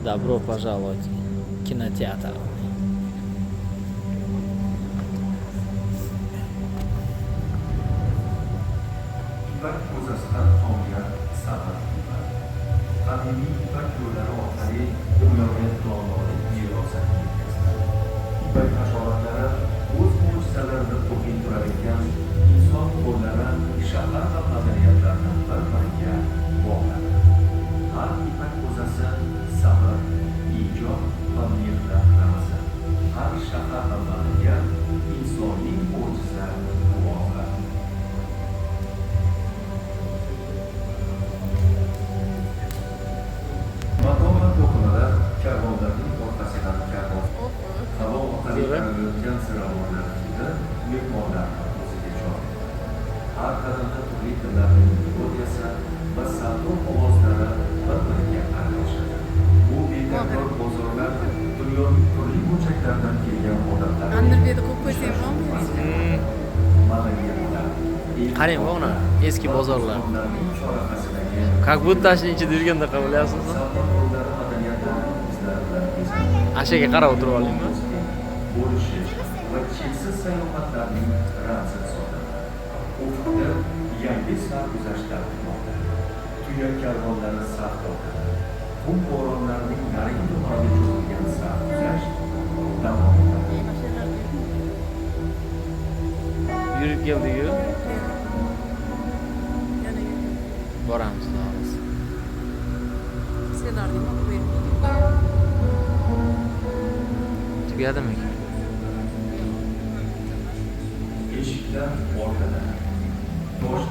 Добро пожаловать в кинотеатр. İpek kozasidan tomgan sabr ipak. Qadimiy ipak yo'llari orqali dunyoga donolik merosini yetkazdi. Ipak hashoratlari o'z mo'jizalarini to'qib turadigan inson qo'llari shahar va madaniyatlarni bir-biriga bog'ladi. Har ipak kozasi sabr, ijod va mehnat ramzi. Har shahar va madaniyat insoniy mo'jiza guvohi. Maqomat to'qimida karvonlarning orqasidan karvon. Havo orqali taralayotgan ziravorlar hidi mehmonlarni o'ziga chorlaydi. Har qadamda turli tillarning melodiyasi va savdo ovozlari bir-biriga aralashadi. Bu betartib bozorlar dunyoning turli burchaklaridan kelgan odamlar. Andirberdi ko'p ko'rsang bo'lmaydi. Madaniyatlar. Qarang bu uni eski bozorlar. chorrahasidagi Как будто ashni ichida yurganda bilyapsizmi? Ashaga qarab o'tirib olaymi? Bo'lishi va cheksiz sayohatlarning ramzi hisoblanadi. Ufqda yangi sarguzasht tartibmoqda. Tuya karvonlari saf tortadi. Qum bo'ronlarining narigi tomoniga cho'zilgan sarguzasht davom etadi. Yurib keldik-ku. Yana yurdi. Boramiz, boramiz. Senlarning qo'yib. Tugadimi? Eshiklar orqada. Bosh